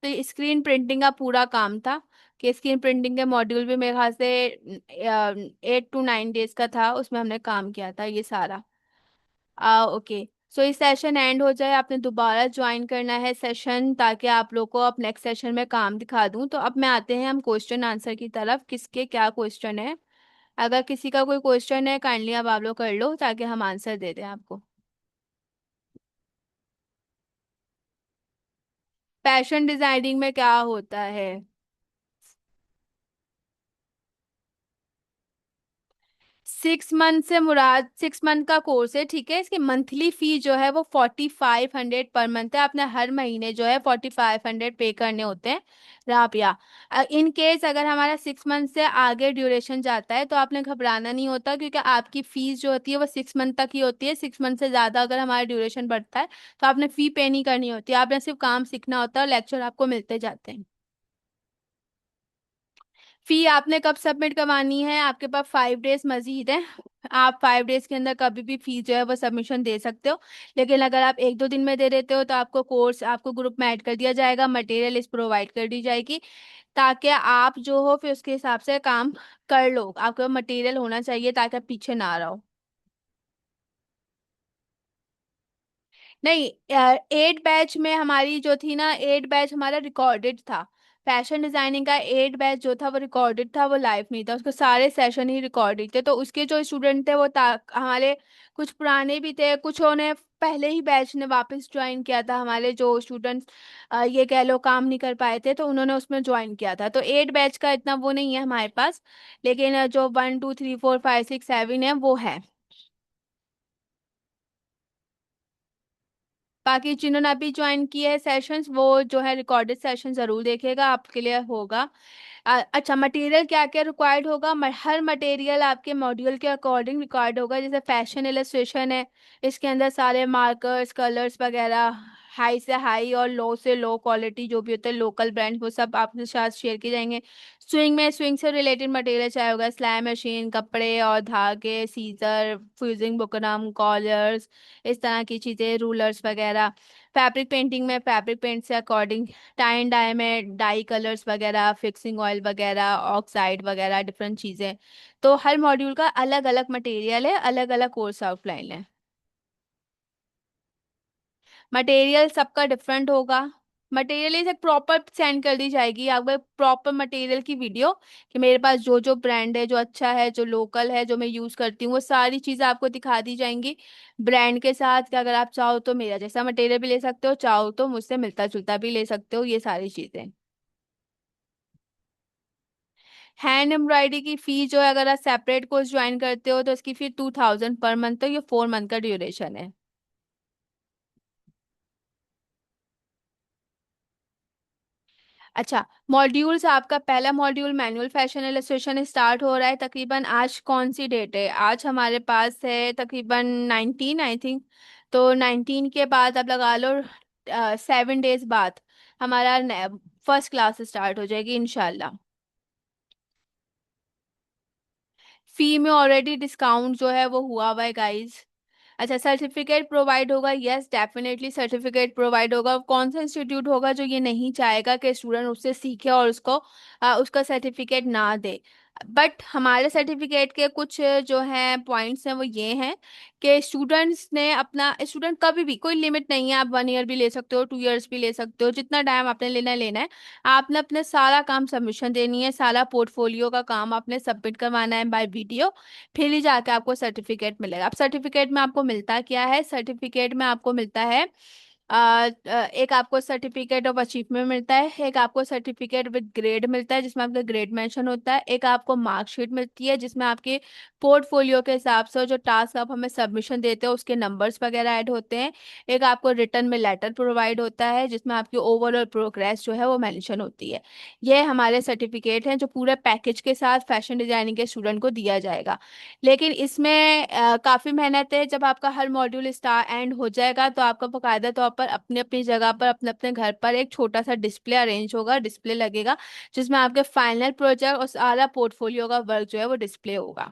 तो स्क्रीन प्रिंटिंग का पूरा काम था। कि स्क्रीन प्रिंटिंग के मॉड्यूल भी मेरे ख्याल से 8 to 9 डेज का था, उसमें हमने काम किया था ये सारा। ओके। सो ये सेशन एंड हो जाए, आपने दोबारा ज्वाइन करना है सेशन, ताकि आप लोग को अब नेक्स्ट सेशन में काम दिखा दूं। तो अब मैं आते हैं हम क्वेश्चन आंसर की तरफ, किसके क्या क्वेश्चन है। अगर किसी का कोई क्वेश्चन है काइंडली अब आप लोग कर लो, ताकि हम आंसर दे दें आपको। फैशन डिजाइनिंग में क्या होता है? 6 मंथ से मुराद 6 मंथ का कोर्स है, ठीक है। इसकी मंथली फी जो है वो 4500 पर मंथ है। आपने हर महीने जो है 4500 पे करने होते हैं। राबिया, इन केस अगर हमारा 6 मंथ से आगे ड्यूरेशन जाता है तो आपने घबराना नहीं होता, क्योंकि आपकी फीस जो होती है वो 6 मंथ तक ही होती है। 6 मंथ से ज्यादा अगर हमारा ड्यूरेशन बढ़ता है तो आपने फी पे नहीं करनी होती, आपने सिर्फ काम सीखना होता है और लेक्चर आपको मिलते जाते हैं। फी आपने कब सबमिट करवानी है? आपके पास 5 डेज मजीद है। आप 5 डेज के अंदर कभी भी फी जो है वो सबमिशन दे सकते हो। लेकिन अगर आप 1-2 दिन में दे देते हो तो आपको कोर्स आपको ग्रुप में ऐड कर दिया जाएगा, मटेरियल इस प्रोवाइड कर दी जाएगी, ताकि आप जो हो फिर उसके हिसाब से काम कर लो। आपको मटेरियल होना चाहिए ताकि आप पीछे ना रहो। नहीं, 8 बैच में हमारी जो थी ना, 8 बैच हमारा रिकॉर्डेड था। फैशन डिजाइनिंग का 8 बैच जो था वो रिकॉर्डेड था, वो लाइव नहीं था। उसके सारे सेशन ही रिकॉर्डेड थे। तो उसके जो स्टूडेंट थे वो हमारे कुछ पुराने भी थे, कुछ ने पहले ही बैच ने वापस ज्वाइन किया था। हमारे जो स्टूडेंट्स ये कह लो काम नहीं कर पाए थे तो उन्होंने उसमें ज्वाइन किया था। तो 8 बैच का इतना वो नहीं है हमारे पास। लेकिन जो 1 2 3 4 5 6 7 है वो है। बाकी जिन्होंने अभी ज्वाइन किए हैं सेशंस, वो जो है रिकॉर्डेड सेशन जरूर देखेगा, आपके लिए होगा। अच्छा, मटेरियल क्या क्या रिक्वायर्ड होगा? हर मटेरियल आपके मॉड्यूल के अकॉर्डिंग रिक्वायर्ड होगा। जैसे फैशन इलस्ट्रेशन है, इसके अंदर सारे मार्कर्स कलर्स वगैरह हाई से हाई और लो से लो क्वालिटी जो भी होते हैं लोकल ब्रांड, वो सब आपके साथ शेयर किए जाएंगे। स्विंग में स्विंग से रिलेटेड मटेरियल चाहिए होगा, स्लैम मशीन, कपड़े और धागे, सीजर, फ्यूजिंग बुकरम, कॉलर्स, इस तरह की चीज़ें, रूलर्स वगैरह। फैब्रिक पेंटिंग में फैब्रिक पेंट से अकॉर्डिंग, टाई एंड डाई में डाई कलर्स वगैरह, फिक्सिंग ऑयल वगैरह, ऑक्साइड वगैरह, डिफरेंट चीज़ें। तो हर मॉड्यूल का अलग अलग मटेरियल है, अलग अलग कोर्स आउटलाइन है। मटेरियल सबका डिफरेंट होगा। मटेरियल इसे प्रॉपर सेंड कर दी जाएगी आपको, प्रॉपर मटेरियल की वीडियो, कि मेरे पास जो जो ब्रांड है, जो अच्छा है, जो लोकल है, जो मैं यूज करती हूँ, वो सारी चीजें आपको दिखा दी जाएंगी ब्रांड के साथ। कि अगर आप चाहो तो मेरा जैसा मटेरियल भी ले सकते हो, चाहो तो मुझसे मिलता जुलता भी ले सकते हो, ये सारी चीजें। हैंड एम्ब्रॉयडरी की फी जो है, अगर आप सेपरेट कोर्स ज्वाइन करते हो तो इसकी फी 2000 पर मंथ, तो ये 4 मंथ का ड्यूरेशन है। अच्छा, मॉड्यूल्स, आपका पहला module manual fashion illustration start हो रहा है तकरीबन, आज कौन सी डेट है? आज हमारे पास है तकरीबन 19 आई थिंक। तो 19 के बाद आप लगा लो 7 डेज बाद हमारा फर्स्ट क्लास स्टार्ट हो जाएगी इंशाल्लाह। फी में ऑलरेडी डिस्काउंट जो है वो हुआ हुआ है गाइज। अच्छा, सर्टिफिकेट प्रोवाइड होगा, यस डेफिनेटली सर्टिफिकेट प्रोवाइड होगा। कौन सा इंस्टीट्यूट होगा जो ये नहीं चाहेगा कि स्टूडेंट उससे सीखे और उसको उसका सर्टिफिकेट ना दे। बट हमारे सर्टिफिकेट के कुछ जो हैं पॉइंट्स हैं वो ये हैं कि स्टूडेंट्स ने अपना, स्टूडेंट कभी भी, कोई लिमिट नहीं है, आप 1 ईयर भी ले सकते हो, 2 ईयर्स भी ले सकते हो, जितना टाइम आपने लेना है लेना है। आपने अपने सारा काम सबमिशन देनी है, सारा पोर्टफोलियो का काम आपने सबमिट करवाना है बाय वीडियो। फिर ही जाके आपको सर्टिफिकेट मिलेगा। अब सर्टिफिकेट में आपको मिलता क्या है, सर्टिफिकेट में आपको मिलता है एक आपको सर्टिफिकेट ऑफ अचीवमेंट मिलता है, एक आपको सर्टिफिकेट विद ग्रेड मिलता है जिसमें आपका ग्रेड मेंशन होता है, एक आपको मार्कशीट मिलती है जिसमें आपके पोर्टफोलियो के हिसाब से जो टास्क आप हमें सबमिशन देते हो उसके नंबर्स वगैरह ऐड होते हैं, एक आपको रिटर्न में लेटर प्रोवाइड होता है जिसमें आपकी ओवरऑल प्रोग्रेस जो है वो मेंशन होती है। ये हमारे सर्टिफिकेट हैं जो पूरे पैकेज के साथ फैशन डिजाइनिंग के स्टूडेंट को दिया जाएगा। लेकिन इसमें काफी मेहनत है। जब आपका हर मॉड्यूल स्टार एंड हो जाएगा तो आपका बकायदा तौर पर अपनी अपनी जगह पर अपने अपने घर पर एक छोटा सा डिस्प्ले अरेंज होगा, डिस्प्ले लगेगा जिसमें आपके फाइनल प्रोजेक्ट और सारा पोर्टफोलियो का वर्क जो है वो डिस्प्ले होगा।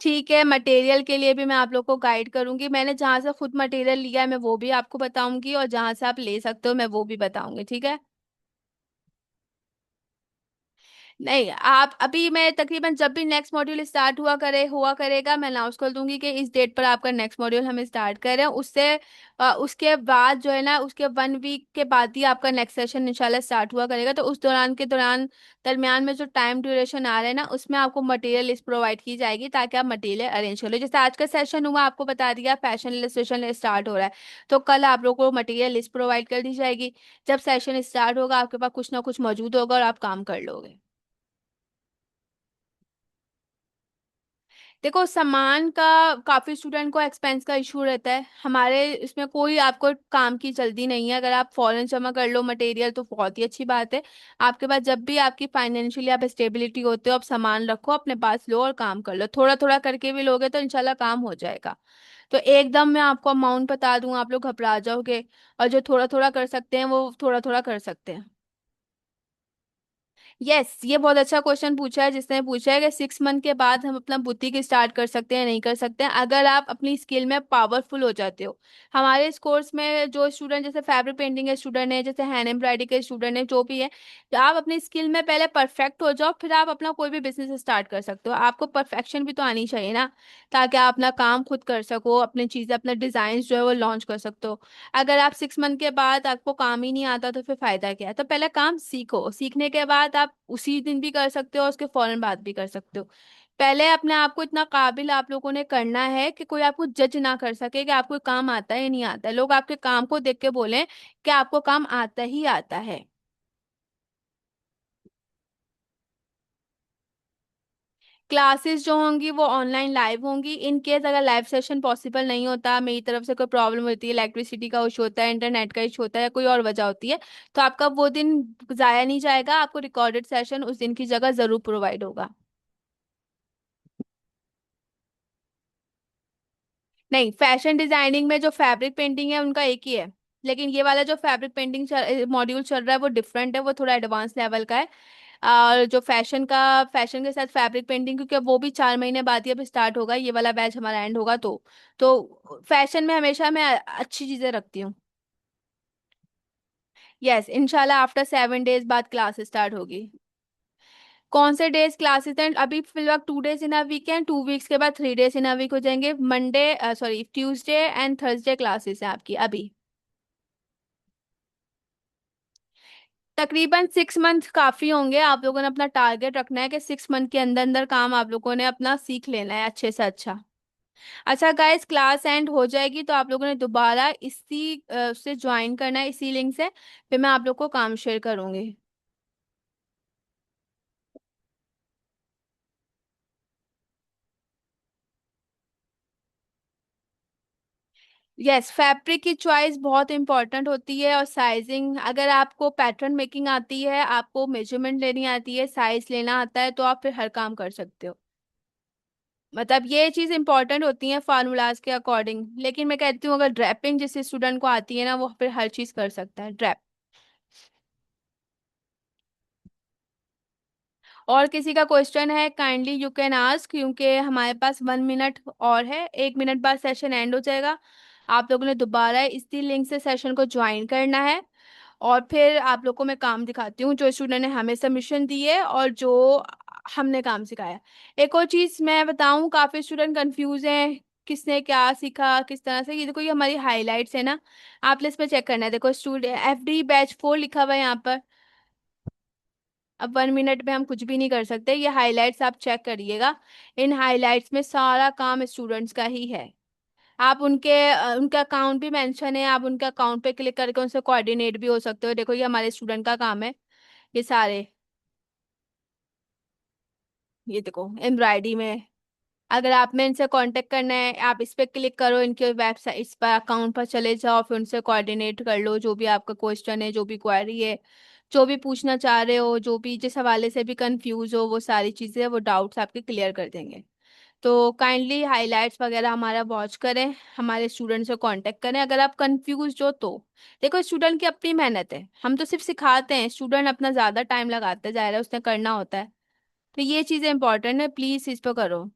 ठीक है, मटेरियल के लिए भी मैं आप लोग को गाइड करूंगी। मैंने जहाँ से खुद मटेरियल लिया है मैं वो भी आपको बताऊंगी, और जहाँ से आप ले सकते हो मैं वो भी बताऊंगी, ठीक है। नहीं, आप अभी, मैं तकरीबन जब भी नेक्स्ट मॉड्यूल स्टार्ट हुआ करेगा मैं अनाउंस कर दूंगी कि इस डेट पर आपका नेक्स्ट मॉड्यूल हम स्टार्ट कर रहे हैं। उसके बाद जो है ना, उसके 1 वीक के बाद ही आपका नेक्स्ट सेशन इंशाल्लाह स्टार्ट हुआ करेगा। तो उस दौरान दरमियान में जो टाइम ड्यूरेशन आ रहा है ना उसमें आपको मटेरियल लिस्ट प्रोवाइड की जाएगी ताकि आप मटेरियल अरेंज कर लो। जैसे आज का सेशन हुआ, आपको बता दिया फैशन इलस्ट्रेशन स्टार्ट हो रहा है, तो कल आप लोगों को मटेरियल लिस्ट प्रोवाइड कर दी जाएगी। जब सेशन स्टार्ट होगा आपके पास कुछ ना कुछ मौजूद होगा और आप काम कर लोगे। देखो, सामान का काफी स्टूडेंट को एक्सपेंस का इशू रहता है, हमारे इसमें कोई आपको काम की जल्दी नहीं है। अगर आप फौरन जमा कर लो मटेरियल तो बहुत ही अच्छी बात है। आपके पास जब भी आपकी फाइनेंशियली आप स्टेबिलिटी होते हो, आप सामान रखो अपने पास, लो और काम कर लो। थोड़ा थोड़ा करके भी लोगे तो इंशाल्लाह काम हो जाएगा। तो एकदम मैं आपको अमाउंट बता दूं आप लोग घबरा जाओगे। और जो थोड़ा थोड़ा कर सकते हैं वो थोड़ा थोड़ा कर सकते हैं। यस, ये बहुत अच्छा क्वेश्चन पूछा है जिसने पूछा है कि 6 मंथ के बाद हम अपना बुटीक स्टार्ट कर सकते हैं नहीं कर सकते हैं, अगर आप अपनी स्किल में पावरफुल हो जाते हो। हमारे इस कोर्स में जो स्टूडेंट, जैसे फैब्रिक पेंटिंग के स्टूडेंट है, जैसे हैंड एम्ब्रॉयडरी के स्टूडेंट है, जो भी है, तो आप अपनी स्किल में पहले परफेक्ट हो जाओ, फिर आप अपना कोई भी बिजनेस स्टार्ट कर सकते हो। आपको परफेक्शन भी तो आनी चाहिए ना, ताकि आप अपना काम खुद कर सको, अपनी चीजें, अपने डिजाइन जो है वो लॉन्च कर सकते हो। अगर आप 6 मंथ के बाद आपको काम ही नहीं आता तो फिर फायदा क्या है। तो पहले काम सीखो, सीखने के बाद आप उसी दिन भी कर सकते हो, उसके फौरन बाद भी कर सकते हो। पहले अपने आप को इतना काबिल आप लोगों ने करना है कि कोई आपको जज ना कर सके कि आपको काम आता है या नहीं आता है। लोग आपके काम को देख के बोलें कि आपको काम आता ही आता है। क्लासेस जो होंगी वो ऑनलाइन लाइव होंगी। इन केस अगर लाइव सेशन पॉसिबल नहीं होता, मेरी तरफ से कोई प्रॉब्लम होती है, इलेक्ट्रिसिटी का इशू होता है, इंटरनेट का इशू होता है, या कोई और वजह होती है, तो आपका वो दिन जाया नहीं जाएगा। आपको रिकॉर्डेड सेशन उस दिन की जगह जरूर प्रोवाइड होगा। नहीं, फैशन डिजाइनिंग में जो फैब्रिक पेंटिंग है उनका एक ही है, लेकिन ये वाला जो फैब्रिक पेंटिंग मॉड्यूल चल रहा है वो डिफरेंट है, वो थोड़ा एडवांस लेवल का है। और जो फैशन के साथ फैब्रिक पेंटिंग, क्योंकि वो भी 4 महीने बाद ही अब स्टार्ट होगा, ये वाला बैच हमारा एंड होगा तो फैशन में हमेशा मैं अच्छी चीजें रखती हूँ। यस, इंशाल्लाह आफ्टर 7 डेज बाद क्लास स्टार्ट होगी। कौन से डेज क्लासेस हैं? अभी फिलहाल 2 डेज इन अ वीक हैं, 2 वीक्स के बाद 3 डेज इन अ वीक हो जाएंगे। Monday, sorry, Tuesday and Thursday classes हैं आपकी अभी। तकरीबन 6 मंथ काफी होंगे। आप लोगों ने अपना टारगेट रखना है कि 6 मंथ के अंदर अंदर काम आप लोगों ने अपना सीख लेना है अच्छे से अच्छा। अच्छा गाइस, क्लास एंड हो जाएगी तो आप लोगों ने दोबारा इसी से ज्वाइन करना है, इसी लिंक से, फिर मैं आप लोग को काम शेयर करूंगी। यस, फैब्रिक की चॉइस बहुत इंपॉर्टेंट होती है, और साइजिंग, अगर आपको पैटर्न मेकिंग आती है, आपको मेजरमेंट लेनी आती है, साइज लेना आता है, तो आप फिर हर काम कर सकते हो। मतलब ये चीज इंपॉर्टेंट होती है फार्मूलाज के अकॉर्डिंग। लेकिन मैं कहती हूँ अगर ड्रेपिंग जिस स्टूडेंट को आती है ना वो फिर हर चीज कर सकता है ड्रेप। और किसी का क्वेश्चन है काइंडली यू कैन आस्क, क्योंकि हमारे पास 1 मिनट और है, 1 मिनट बाद सेशन एंड हो जाएगा। आप लोगों ने दोबारा इसी लिंक से सेशन को ज्वाइन करना है। और फिर आप लोग को मैं काम दिखाती हूँ जो स्टूडेंट ने हमें सबमिशन दी है और जो हमने काम सिखाया। एक और चीज मैं बताऊं, काफी स्टूडेंट कंफ्यूज हैं किसने क्या सीखा किस तरह से। ये देखो, ये हमारी हाइलाइट्स है ना, आप इसमें चेक करना है। देखो स्टूडेंट FD बैच 4 लिखा हुआ है यहाँ पर। अब 1 मिनट में हम कुछ भी नहीं कर सकते, ये हाइलाइट्स आप चेक करिएगा। इन हाइलाइट्स में सारा काम स्टूडेंट्स का ही है। आप उनका अकाउंट भी मेंशन है, आप उनके अकाउंट पे क्लिक करके उनसे कोऑर्डिनेट भी हो सकते हो। देखो ये हमारे स्टूडेंट का काम है, ये सारे। ये देखो एम्ब्रॉयडरी में, अगर आप में इनसे कांटेक्ट करना है आप इस पे क्लिक करो, इनके वेबसाइट इस पर अकाउंट पर चले जाओ, फिर उनसे कोऑर्डिनेट कर लो। जो भी आपका क्वेश्चन है, जो भी क्वेरी है, जो भी पूछना चाह रहे हो, जो भी जिस हवाले से भी कंफ्यूज हो, वो सारी चीज़ें, वो डाउट्स आपके क्लियर कर देंगे। तो काइंडली हाइलाइट्स वगैरह हमारा वॉच करें, हमारे स्टूडेंट से कांटेक्ट करें अगर आप कंफ्यूज हो तो। देखो स्टूडेंट की अपनी मेहनत है, हम तो सिर्फ सिखाते हैं, स्टूडेंट अपना ज़्यादा टाइम लगाता जा रहा है, उसने करना होता है। तो ये चीज़ें इंपॉर्टेंट है, प्लीज़ इस पर करो।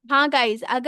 हाँ गाइज, अगर